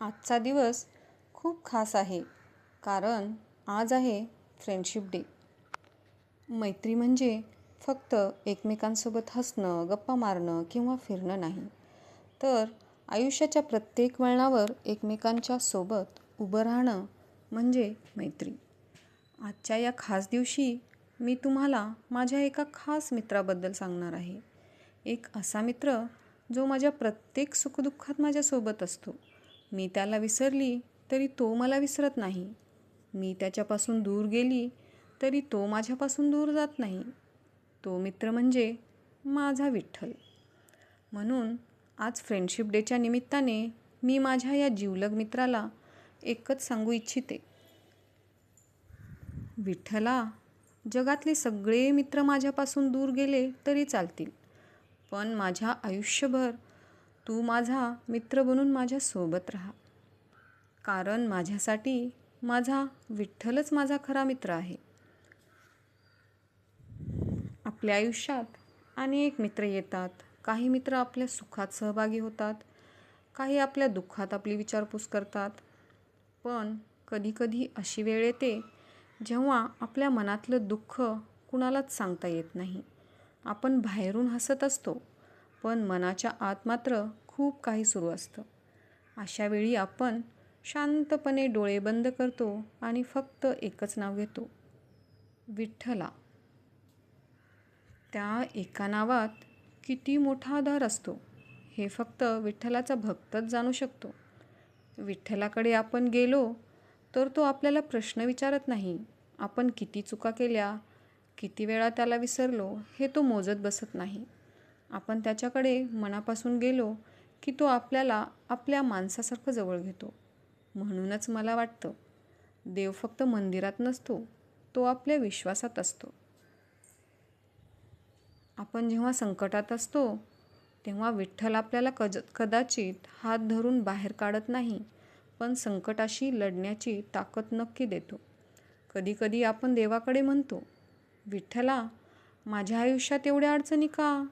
आजचा दिवस खूप खास आहे कारण आज आहे फ्रेंडशिप डे. मैत्री म्हणजे फक्त एकमेकांसोबत हसणं, गप्पा मारणं किंवा फिरणं नाही, तर आयुष्याच्या प्रत्येक वळणावर एकमेकांच्या सोबत उभं राहणं म्हणजे मैत्री. आजच्या या खास दिवशी मी तुम्हाला माझ्या एका खास मित्राबद्दल सांगणार आहे. एक असा मित्र जो माझ्या प्रत्येक सुखदुःखात माझ्यासोबत असतो. मी त्याला विसरली तरी तो मला विसरत नाही. मी त्याच्यापासून दूर गेली तरी तो माझ्यापासून दूर जात नाही. तो मित्र म्हणजे माझा विठ्ठल. म्हणून आज फ्रेंडशिप डेच्या निमित्ताने मी माझ्या या जिवलग मित्राला एकच सांगू इच्छिते. विठ्ठला, जगातले सगळे मित्र माझ्यापासून दूर गेले तरी चालतील, पण माझ्या आयुष्यभर तू माझा मित्र बनून माझ्यासोबत राहा. कारण माझ्यासाठी माझा विठ्ठलच माझा खरा मित्र आहे. आपल्या आयुष्यात अनेक मित्र येतात. काही मित्र आपल्या सुखात सहभागी होतात, काही आपल्या दुःखात आपली विचारपूस करतात. पण कधीकधी अशी वेळ येते जेव्हा आपल्या मनातलं दुःख कुणालाच सांगता येत नाही. आपण बाहेरून हसत असतो, पण मनाच्या आत मात्र खूप काही सुरू असतं. अशा वेळी आपण शांतपणे डोळे बंद करतो आणि फक्त एकच नाव घेतो, विठ्ठला. त्या एका नावात किती मोठा आधार असतो हे फक्त विठ्ठलाचा भक्तच जाणू शकतो. विठ्ठलाकडे आपण गेलो तर तो आपल्याला प्रश्न विचारत नाही. आपण किती चुका केल्या, किती वेळा त्याला विसरलो हे तो मोजत बसत नाही. आपण त्याच्याकडे मनापासून गेलो की तो आपल्याला आपल्या माणसासारखं जवळ घेतो. म्हणूनच मला वाटतं, देव फक्त मंदिरात नसतो, तो आपल्या विश्वासात असतो. आपण जेव्हा संकटात असतो तेव्हा विठ्ठल आपल्याला कदाचित हात धरून बाहेर काढत नाही, पण संकटाशी लढण्याची ताकद नक्की देतो. कधीकधी आपण देवाकडे म्हणतो, विठ्ठला, माझ्या आयुष्यात एवढ्या अडचणी का?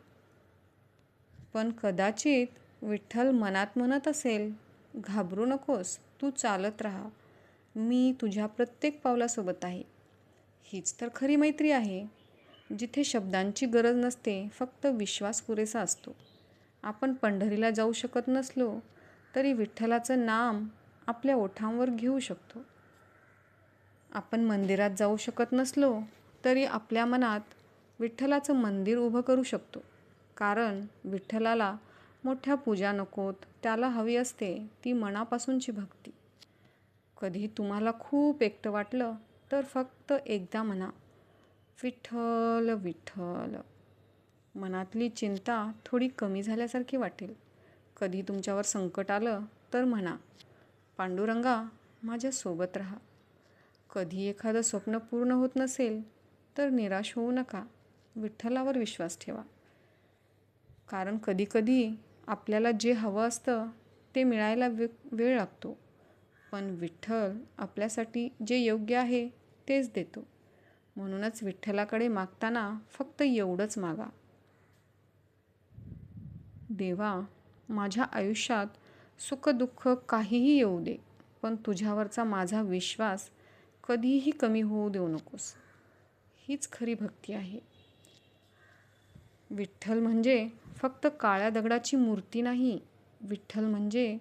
पण कदाचित विठ्ठल मनात म्हणत असेल, घाबरू नकोस, तू चालत राहा, मी तुझ्या प्रत्येक पावलासोबत आहे. हीच तर खरी मैत्री आहे, जिथे शब्दांची गरज नसते, फक्त विश्वास पुरेसा असतो. आपण पंढरीला जाऊ शकत नसलो तरी विठ्ठलाचं नाम आपल्या ओठांवर घेऊ शकतो. आपण मंदिरात जाऊ शकत नसलो तरी आपल्या मनात विठ्ठलाचं मंदिर उभं करू शकतो. कारण विठ्ठलाला मोठ्या पूजा नकोत, त्याला हवी असते ती मनापासूनची भक्ती. कधी तुम्हाला खूप एकटं वाटलं तर फक्त एकदा म्हणा, विठ्ठल विठ्ठल. मनातली चिंता थोडी कमी झाल्यासारखी वाटेल. कधी तुमच्यावर संकट आलं तर म्हणा, पांडुरंगा, माझ्यासोबत राहा. कधी एखादं स्वप्न पूर्ण होत नसेल तर निराश होऊ नका, विठ्ठलावर विश्वास ठेवा. कारण कधीकधी आपल्याला जे हवं असतं ते मिळायला वेळ लागतो, पण विठ्ठल आपल्यासाठी जे योग्य आहे तेच देतो. म्हणूनच विठ्ठलाकडे मागताना फक्त एवढंच मागा, देवा, माझ्या आयुष्यात सुखदुःख काहीही येऊ दे, पण तुझ्यावरचा माझा विश्वास कधीही कमी होऊ देऊ नकोस. हीच खरी भक्ती आहे. विठ्ठल म्हणजे फक्त काळ्या दगडाची मूर्ती नाही. विठ्ठल म्हणजे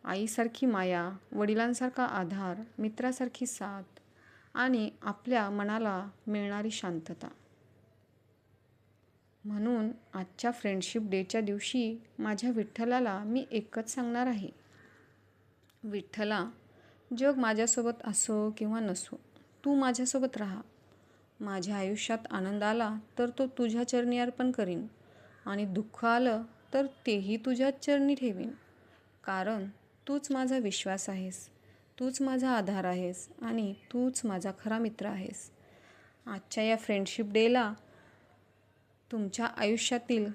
आईसारखी माया, वडिलांसारखा आधार, मित्रासारखी साथ आणि आपल्या मनाला मिळणारी शांतता. म्हणून आजच्या फ्रेंडशिप डेच्या दिवशी माझ्या विठ्ठलाला मी एकच सांगणार आहे, विठ्ठला, जग माझ्यासोबत असो किंवा नसो, तू माझ्यासोबत राहा. माझ्या आयुष्यात आनंद आला तर तो तुझ्या चरणी अर्पण करीन आणि दुःख आलं तर तेही तुझ्याच चरणी ठेवीन. कारण तूच माझा विश्वास आहेस, तूच माझा आधार आहेस आणि तूच माझा खरा मित्र आहेस. आजच्या या फ्रेंडशिप डेला तुमच्या आयुष्यातील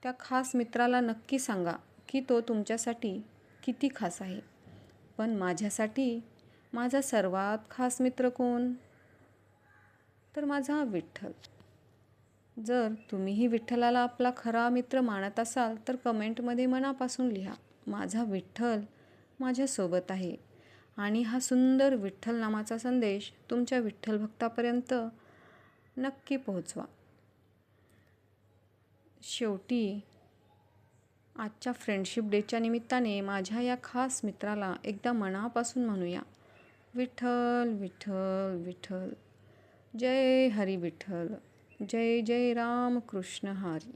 त्या खास मित्राला नक्की सांगा की तो तुमच्यासाठी किती खास आहे. पण माझ्यासाठी माझा सर्वात खास मित्र कोण? तर माझा विठ्ठल. जर तुम्हीही विठ्ठलाला आपला खरा मित्र मानत असाल तर कमेंटमध्ये मनापासून लिहा, माझा विठ्ठल माझ्यासोबत आहे आणि हा सुंदर विठ्ठल नामाचा संदेश तुमच्या विठ्ठल भक्तापर्यंत नक्की पोहोचवा. शेवटी आजच्या फ्रेंडशिप डेच्या निमित्ताने माझ्या या खास मित्राला एकदा मनापासून म्हणूया, विठ्ठल विठ्ठल विठ्ठल. जय हरी विठ्ठल. जय जय राम कृष्ण हरी.